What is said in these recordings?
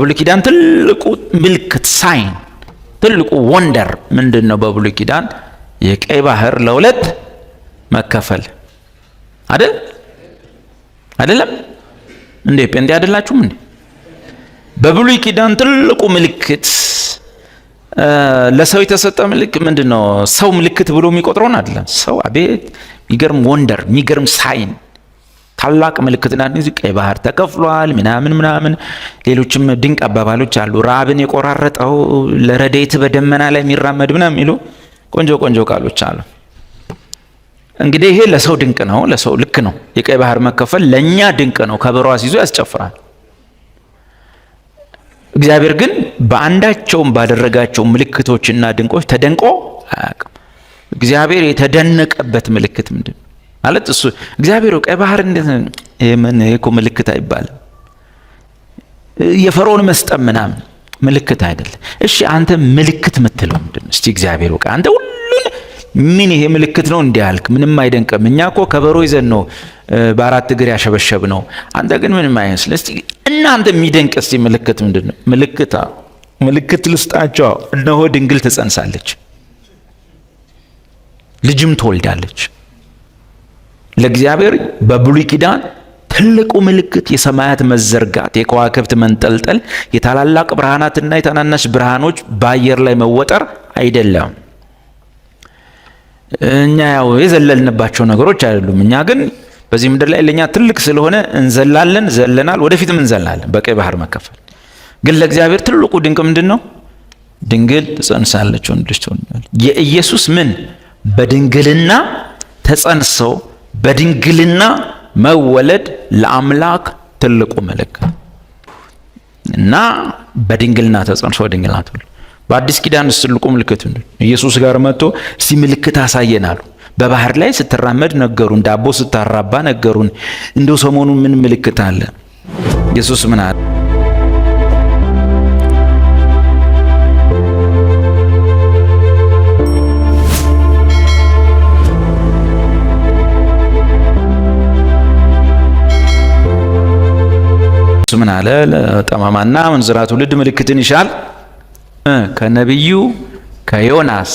በብሉይ ኪዳን ትልቁ ምልክት ሳይን ትልቁ ወንደር ምንድነው? በብሉይ ኪዳን የቀይ ባህር ለሁለት መከፈል አይደለም እንዴ? ጴንጤ አይደላችሁም እንዴ? በብሉይ ኪዳን ትልቁ ምልክት ለሰው የተሰጠ ምልክት ምንድነው? ሰው ምልክት ብሎ የሚቆጥረውን አይደለም። ሰው አቤት የሚገርም ወንደር የሚገርም ሳይን ታላቅ ምልክት ናት። እዚህ ቀይ ባህር ተከፍሏል ምናምን ሌሎችም ድንቅ አባባሎች አሉ። ረዓብን የቆራረጠው ለረድኤት በደመና ላይ የሚራመድ ምናምን የሚሉ ቆንጆ ቃሎች አሉ። እንግዲህ ይሄ ለሰው ድንቅ ነው፣ ለሰው ልክ ነው። የቀይ ባህር መከፈል ለኛ ድንቅ ነው። ከበሮ አስይዞ ያስጨፍራል። እግዚአብሔር ግን በአንዳቸውም ባደረጋቸው ምልክቶችና ድንቆች ተደንቆ አያውቅም። እግዚአብሔር የተደነቀበት ምልክት ምንድን ማለት እሱ እግዚአብሔር ቀይ ባህር እንዴት የምን እኮ ምልክት አይባልም። የፈርዖን መስጠም ምናምን ምልክት አይደለም። እሺ አንተ ምልክት የምትለው ምንድን ነው? እስቲ እግዚአብሔር ወቃ አንተ ሁሉን ምን ይሄ ምልክት ነው እንዲያልክ ምንም አይደንቅም። እኛ እኮ ከበሮ ይዘን ነው በአራት እግር ያሸበሸብ ነው። አንተ ግን ምንም አይመስል። እስቲ እናንተ የሚደንቅ እስቲ ምልክት ምንድን ነው? ምልክት ልስጣቸው። እነሆ ድንግል ትጸንሳለች፣ ልጅም ትወልዳለች። ለእግዚአብሔር በብሉይ ኪዳን ትልቁ ምልክት የሰማያት መዘርጋት፣ የከዋክብት መንጠልጠል፣ የታላላቅ ብርሃናትና የታናናሽ ብርሃኖች በአየር ላይ መወጠር አይደለም። እኛ ያው የዘለልንባቸው ነገሮች አይደሉም። እኛ ግን በዚህ ምድር ላይ ለኛ ትልቅ ስለሆነ እንዘላለን፣ ዘለናል፣ ወደፊትም እንዘላለን በቀይ ባህር መከፈል። ግን ለእግዚአብሔር ትልቁ ድንቅ ምንድነው? ድንግል ትጸንሳለች፣ ወንድ ልጅ ትወልዳለች። የኢየሱስ ምን በድንግልና ተጸንሶ በድንግልና መወለድ ለአምላክ ትልቁ ምልክት እና በድንግልና ተጸንሶ በድንግልና ተወለደ። በአዲስ ኪዳን ትልቁ ምልክት ምንድን ነው? ኢየሱስ ጋር መጥቶ እስቲ ምልክት አሳየናሉ። በባህር ላይ ስትራመድ ነገሩን፣ ዳቦ ስታራባ ነገሩን። እንደው ሰሞኑን ምን ምልክት አለ? ኢየሱስ ምን አለ? ምን አለ? ጠማማና መንዝራ ትውልድ ምልክትን ይሻል ከነቢዩ ከዮናስ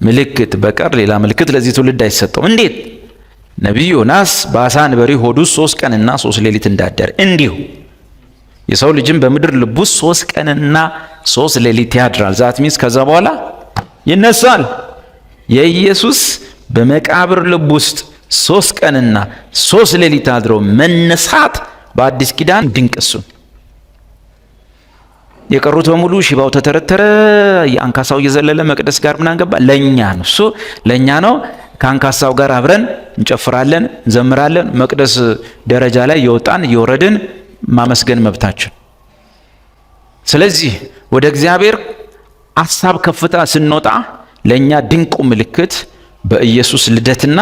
ምልክት በቀር ሌላ ምልክት ለዚህ ትውልድ አይሰጠውም። እንዴት? ነቢዩ ዮናስ በአሳ አንበሪ ሆድ ውስጥ 3 ቀንና 3 ሌሊት እንዳደረ እንዲሁ የሰው ልጅም በምድር ልብ ውስጥ 3 ቀንና 3 ሌሊት ያድራል። ዛት ሚንስ ከዛ በኋላ ይነሳል። የኢየሱስ በመቃብር ልብ ውስጥ 3 ቀንና 3 ሌሊት አድሮ መነሳት በአዲስ ኪዳን ድንቅ እሱ። የቀሩት በሙሉ ሽባው ተተረተረ፣ የአንካሳው እየዘለለ መቅደስ ጋር ምናምን ገባ። ለኛ ነው እሱ፣ ለኛ ነው። ከአንካሳው ጋር አብረን እንጨፍራለን፣ እንዘምራለን። መቅደስ ደረጃ ላይ እየወጣን እየወረድን ማመስገን መብታችን። ስለዚህ ወደ እግዚአብሔር ሐሳብ ከፍታ ስንወጣ ለኛ ድንቁ ምልክት በኢየሱስ ልደትና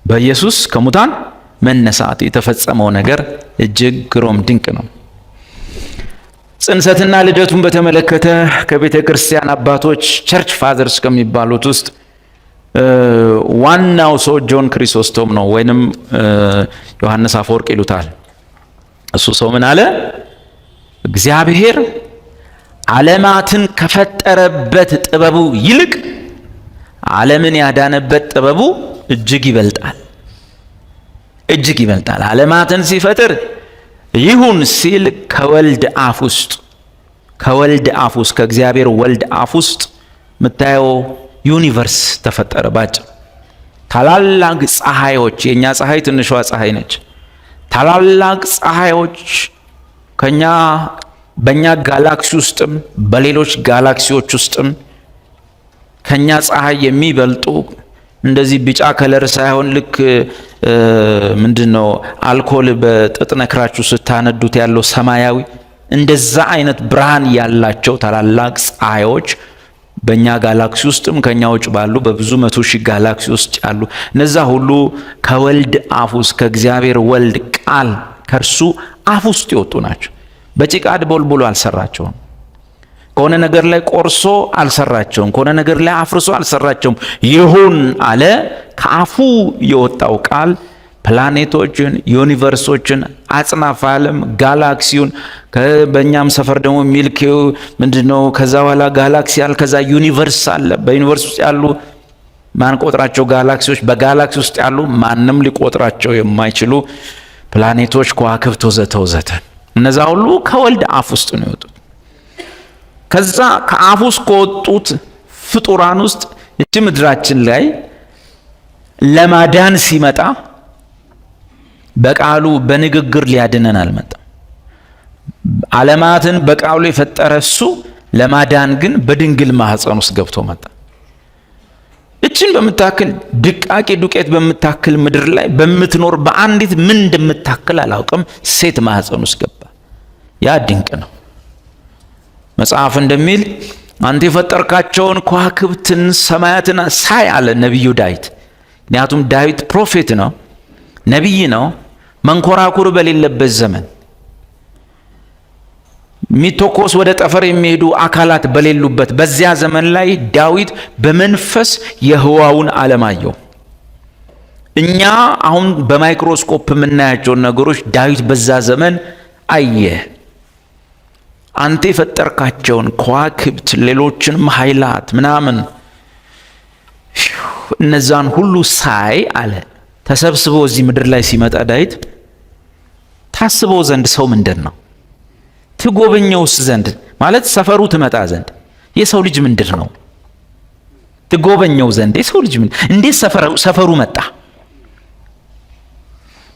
በኢየሱስ ከሙታን መነሳት የተፈጸመው ነገር እጅግ ግሩም ድንቅ ነው። ጽንሰትና ልደቱን በተመለከተ ከቤተ ክርስቲያን አባቶች ቸርች ፋዘርስ ከሚባሉት ውስጥ ዋናው ሰው ጆን ክሪሶስቶም ነው፣ ወይንም ዮሐንስ አፈወርቅ ይሉታል። እሱ ሰው ምን አለ? እግዚአብሔር ዓለማትን ከፈጠረበት ጥበቡ ይልቅ ዓለምን ያዳነበት ጥበቡ እጅግ ይበልጣል። ዓለማትን ሲፈጥር ይሁን ሲል ከወልድ አፍ ውስጥ ከእግዚአብሔር ወልድ አፍ ውስጥ የምታየው ዩኒቨርስ ተፈጠረ። ባጭር ታላላቅ ፀሐዮች፣ የኛ ፀሐይ ትንሿ ፀሐይ ነች። ታላላቅ ፀሐዮች በእኛ ጋላክሲ ውስጥም በሌሎች ጋላክሲዎች ውስጥም ከኛ ፀሐይ የሚበልጡ እንደዚህ ቢጫ ከለር ሳይሆን ልክ ምንድነው አልኮል በጥጥ ነክራችሁ ስታነዱት ያለው ሰማያዊ እንደዛ አይነት ብርሃን ያላቸው ታላላቅ ፀሐዮች በእኛ ጋላክሲ ውስጥም ከኛ ውጭ ባሉ በብዙ 100,000 ጋላክሲ ውስጥ ያሉ እነዛ ሁሉ ከወልድ አፍ ውስጥ ከእግዚአብሔር ወልድ ቃል ከእርሱ አፍ ውስጥ የወጡ ናቸው። በጭቃ ቦልቡሎ አልሰራቸውም። ከሆነ ነገር ላይ ቆርሶ አልሰራቸውም። ከሆነ ነገር ላይ አፍርሶ አልሰራቸውም። ይሁን አለ። ከአፉ የወጣው ቃል ፕላኔቶችን፣ ዩኒቨርሶችን፣ አጽናፈ ዓለም ጋላክሲውን በእኛም ሰፈር ደግሞ ሚልኪው ምንድነው? ከዛ በኋላ ጋላክሲ አለ፣ ከዛ ዩኒቨርስ አለ። በዩኒቨርስ ውስጥ ያሉ ማን ቆጥራቸው ጋላክሲዎች፣ በጋላክሲ ውስጥ ያሉ ማንም ሊቆጥራቸው የማይችሉ ፕላኔቶች፣ ከዋክብት ወዘተ ወዘተ። እነዛ ሁሉ ከወልድ አፍ ውስጥ ነው የወጡት። ከዛ ከአፍ ውስጥ ከወጡት ፍጡራን ውስጥ እቺ ምድራችን ላይ ለማዳን ሲመጣ በቃሉ በንግግር ሊያድነን አልመጣም። ዓለማትን በቃሉ የፈጠረ እሱ ለማዳን ግን በድንግል ማህፀን ውስጥ ገብቶ መጣ። እችን በምታክል ድቃቂ ዱቄት በምታክል ምድር ላይ በምትኖር በአንዲት ምን እንደምታክል አላውቅም ሴት ማህፀን ውስጥ ገባ። ያ ድንቅ ነው። መጽሐፍ እንደሚል አንተ የፈጠርካቸውን ከዋክብትን ሰማያትን ሳይ አለ ነቢዩ ዳዊት። ምክንያቱም ዳዊት ፕሮፌት ነው፣ ነቢይ ነው። መንኮራኩር በሌለበት ዘመን፣ ሚቶኮስ ወደ ጠፈር የሚሄዱ አካላት በሌሉበት በዚያ ዘመን ላይ ዳዊት በመንፈስ የህዋውን ዓለም አየው። እኛ አሁን በማይክሮስኮፕ የምናያቸውን ነገሮች ዳዊት በዛ ዘመን አየ። አንተ የፈጠርካቸውን ከዋክብት ሌሎችንም ኃይላት ምናምን እነዛን ሁሉ ሳይ አለ። ተሰብስበው እዚህ ምድር ላይ ሲመጣ ዳዊት ታስበው ዘንድ ሰው ምንድን ነው? ትጎበኘውስ ዘንድ ማለት ሰፈሩ ትመጣ ዘንድ የሰው ልጅ ምንድን ነው? ትጎበኘው ዘንድ የሰው ልጅ ምን እንዴት ሰፈሩ መጣ?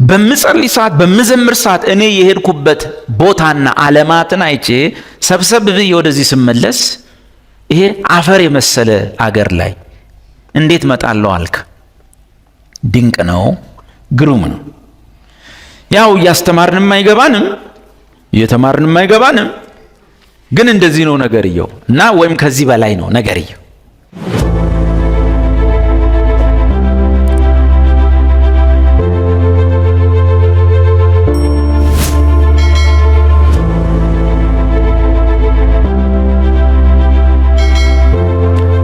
በምጸልይ ሰዓት በምዘምር ሰዓት እኔ የሄድኩበት ቦታና ዓለማትን አይቼ ሰብሰብ ብዬ ወደዚህ ስመለስ ይሄ አፈር የመሰለ አገር ላይ እንዴት መጣለው አልክ? ድንቅ ነው፣ ግሩም ነው። ያው እያስተማርንም አይገባንም፣ እየተማርንም አይገባንም፣ ግን እንደዚህ ነው ነገርየው እና ወይም ከዚህ በላይ ነው ነገርየው።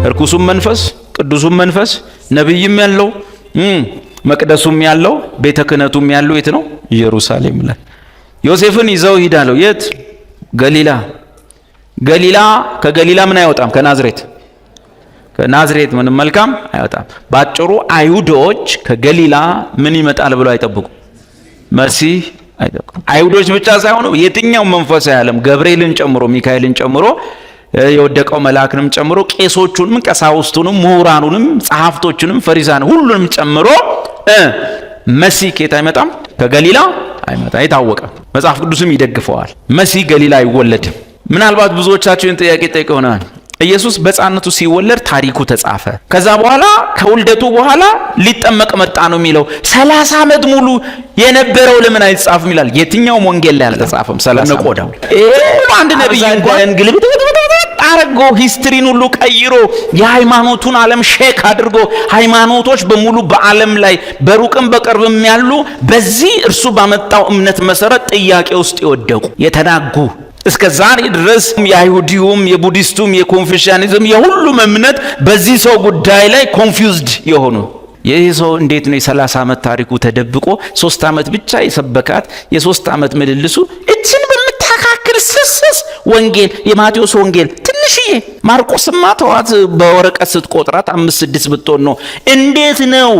እርኩሱም መንፈስ ቅዱሱም መንፈስ ነብይም ያለው መቅደሱም ያለው ቤተ ክህነቱም ያለው የት ነው? ኢየሩሳሌም ላይ። ዮሴፍን ይዘው ሂዳለው የት? ገሊላ። ገሊላ ከገሊላ ምን አይወጣም? ከናዝሬት ምንም መልካም አይወጣም። ባጭሩ አይሁዶች ከገሊላ ምን ይመጣል ብለው አይጠብቁ፣ መሲህ አይጠብቁ። አይሁዶች ብቻ ሳይሆኑ የትኛው መንፈሳዊ ዓለም ገብርኤልን ጨምሮ ሚካኤልን ጨምሮ የወደቀው መልአክንም ጨምሮ ቄሶቹንም ቀሳውስቱንም ምሁራኑንም ጸሐፍቶቹንም ፈሪሳን ሁሉንም ጨምሮ መሲህ ከየት አይመጣም? ከገሊላ አይመጣ። የታወቀ መጽሐፍ ቅዱስም ይደግፈዋል። መሲህ ገሊላ አይወለድም። ምናልባት ብዙዎቻችሁን ጥያቄ ጠይቀው ይሆናል። ኢየሱስ በሕፃንነቱ ሲወለድ ታሪኩ ተጻፈ። ከዛ በኋላ ከውልደቱ በኋላ ሊጠመቅ መጣ ነው የሚለው። 30 ዓመት ሙሉ የነበረው ለምን አይጻፍም ይላል። የትኛውም ወንጌል ላይ አልተጻፈም። 30 ቆዳው አንድ ነብይ እንኳን ግልብጥ አረጎ ሂስትሪን ሁሉ ቀይሮ የሃይማኖቱን ዓለም ሼክ አድርጎ ሃይማኖቶች በሙሉ በዓለም ላይ በሩቅም በቅርብም ያሉ በዚህ እርሱ ባመጣው እምነት መሰረት ጥያቄ ውስጥ የወደቁ የተናጉ እስከ ዛሬ ድረስ የአይሁዲውም የቡዲስቱም የኮንፌሽናሊዝም የሁሉም እምነት በዚህ ሰው ጉዳይ ላይ ኮንፊውዝድ የሆኑ ይህ ሰው እንዴት ነው የ30 ዓመት ታሪኩ ተደብቆ 3 ዓመት ብቻ የሰበካት የ3 ዓመት ምልልሱ እችን በምታካክል ስስስ ወንጌል የማቴዎስ ወንጌል ትንሽዬ ማርቆስማ ተዋት በወረቀት ስትቆጥራት 5-6 ብትሆን ነው። እንዴት ነው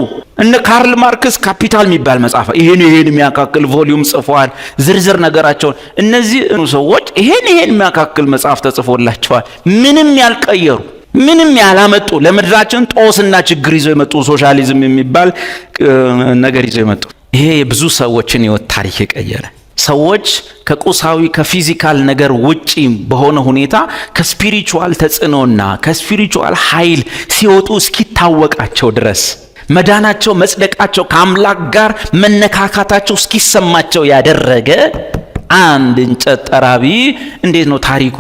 እነ ካርል ማርክስ ካፒታል የሚባል መጽሐፍ ይሄን የሚያካክል ቮሊዩም ጽፈዋል። ዝርዝር ነገራቸውን እነዚህ ሰዎች ይሄን የሚያካክል መጽሐፍ ተጽፎላቸዋል። ምንም ያልቀየሩ ምንም ያላመጡ ለምድራችን ጦስና ችግር ይዘው የመጡ ሶሻሊዝም የሚባል ነገር ይዘው የመጡ ይሄ የብዙ ሰዎችን ህይወት ታሪክ የቀየረ ሰዎች ከቁሳዊ ከፊዚካል ነገር ውጪ በሆነ ሁኔታ ከስፒሪቹዋል ተጽዕኖና ከስፒሪቹዋል ኃይል ሲወጡ እስኪታወቃቸው ድረስ መዳናቸው መጽደቃቸው ከአምላክ ጋር መነካካታቸው እስኪሰማቸው ያደረገ አንድ እንጨት ጠራቢ እንዴት ነው ታሪኩ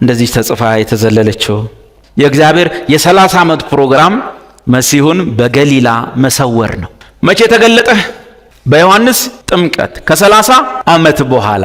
እንደዚህ ተጽፋ የተዘለለችው? የእግዚአብሔር የ30 ዓመት ፕሮግራም መሲሁን በገሊላ መሰወር ነው። መቼ ተገለጠ? በዮሐንስ ጥምቀት ከ30 ዓመት በኋላ